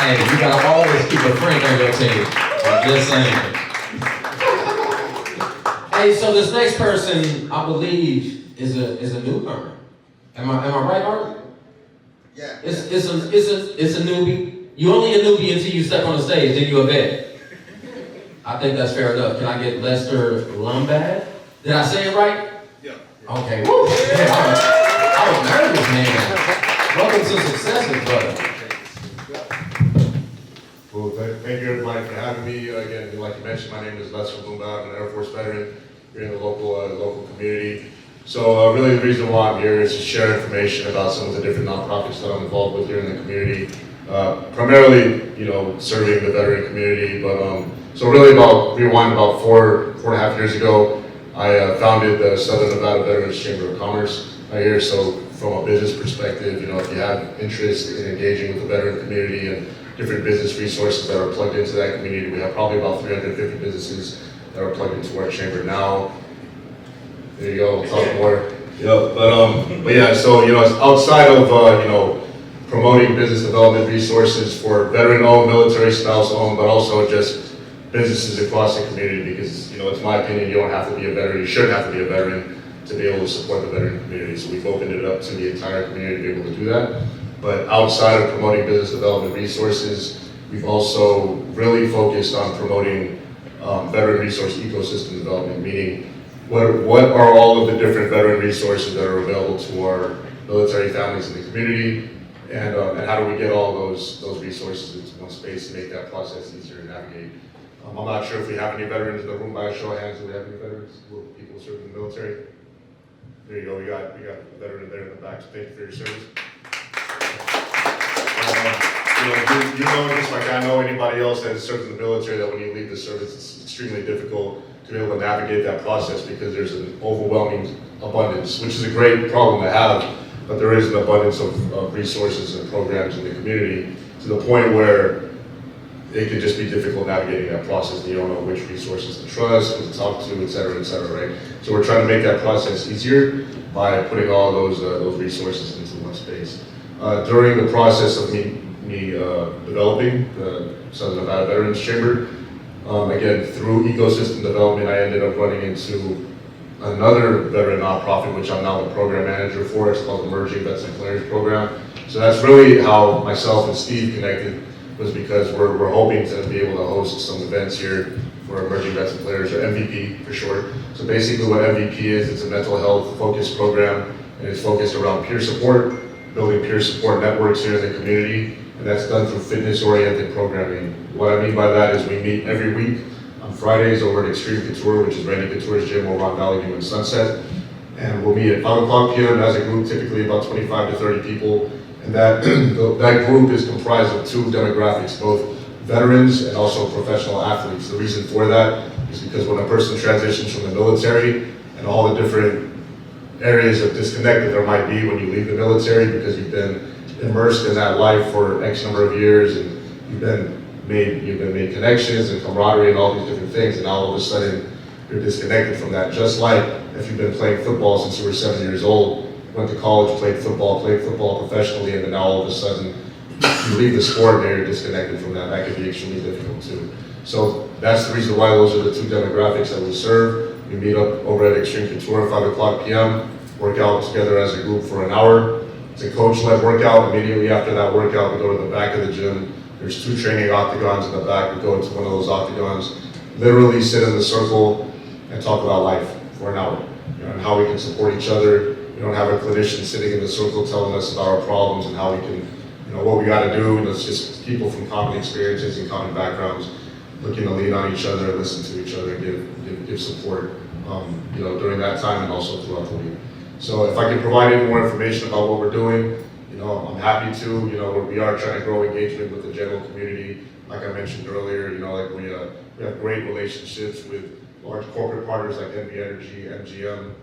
Hey, you gotta always keep a friend on your team. I'm just saying. Hey, so this next person, I believe, is a newcomer. Am I right, Art? Yeah. It's a newbie. You only a newbie until you step on the stage, then you a vet. I think that's fair enough. Can I get Lester Lumbad? Did I say it right? Yeah. Okay. Woo. Yeah, I was nervous, man. Welcome to successes, brother. Well, thank you everybody for having me. Again, like you mentioned, my name is Lester Lumbad. I'm an Air Force veteran here in the local community. So really the reason why I'm here is to share information about some of the different nonprofits that I'm involved with here in the community. Primarily, serving the veteran community, but so really rewind about four and a half years ago, I founded the Southern Nevada Veterans Chamber of Commerce right here. So from a business perspective, if you have interest in engaging with the veteran community and different business resources that are plugged into that community, we have probably about 350 businesses that are plugged into our chamber now. There you go, we'll talk more. But yeah, so outside of promoting business development resources for veteran-owned, military spouse-owned, but also just businesses across the community, because it's my opinion, you don't have to be a veteran, you shouldn't have to be a veteran to be able to support the veteran community. So we've opened it up to the entire community to be able to do that. But outside of promoting business development resources, we've also really focused on promoting veteran resource ecosystem development, meaning what are all of the different veteran resources that are available to our military families in the community, and how do we get all those resources into one space to make that process easier to navigate. I'm not sure if we have any veterans in the room. By a show of hands, do we have any veterans? People serving in the military? There you go. We got a veteran there in the back. So thank you for your service. You know, just like I know anybody else that serves in the military, that when you leave the service, it's extremely difficult to be able to navigate that process because there's an overwhelming abundance, which is a great problem to have, but there is an abundance of resources and programs in the community to the point where it can just be difficult navigating that process, and you don't know which resources to trust, who to talk to, et cetera, right? So we're trying to make that process easier by putting all those resources into one space. During the process of me developing the Southern Nevada Veterans Chamber, again, through ecosystem development, I ended up running into another veteran nonprofit, which I'm now the program manager for. It's called the Emerging Vets and Players Program. So that's really how myself and Steve connected, was because we're hoping to be able to host some events here for Emerging Vets and Players, or MVP for short. So basically what MVP is, it's a mental health focused program, and it's focused around peer support, building peer support networks here in the community, and that's done through fitness-oriented programming. What I mean by that is we meet every week on Fridays over at Extreme Couture, which is Randy Couture's gym over on Valley View and Sunset. And we'll meet at 5 o'clock p.m. as a group, typically about 25 to 30 people. And that group is comprised of two demographics, both veterans and also professional athletes. The reason for that is because when a person transitions from the military and all the different areas of disconnect that there might be when you leave the military, because you've been immersed in that life for X number of years, and you've been made connections and camaraderie and all these different things, and now all of a sudden you're disconnected from that. Just like if you've been playing football since you were 7 years old, went to college, played football professionally, and then now all of a sudden you leave the sport and you're disconnected from that. That can be extremely difficult too. So that's the reason why those are the two demographics that we serve. We meet up over at Extreme Couture at 5 o'clock p.m., work out together as a group for an hour. It's a coach-led workout. Immediately after that workout, we go to the back of the gym. There's two training octagons in the back. We go into one of those octagons, literally sit in the circle and talk about life for an hour, and how we can support each other. We don't have a clinician sitting in the circle telling us about our problems and how we can, what we got to do. It's just people from common experiences and common backgrounds looking to lean on each other, listen to each other, and give support, during that time and also throughout the week. So if I can provide any more information about what we're doing, I'm happy to. We are trying to grow engagement with the general community. Like I mentioned earlier, we have great relationships with large corporate partners like NV Energy, MGM,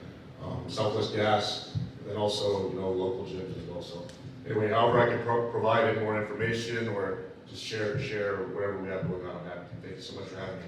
Southwest Gas, and also local gyms as well. So anyway, however I can provide any more information or just share whatever we have going on, I'm happy. Thank you so much for having me.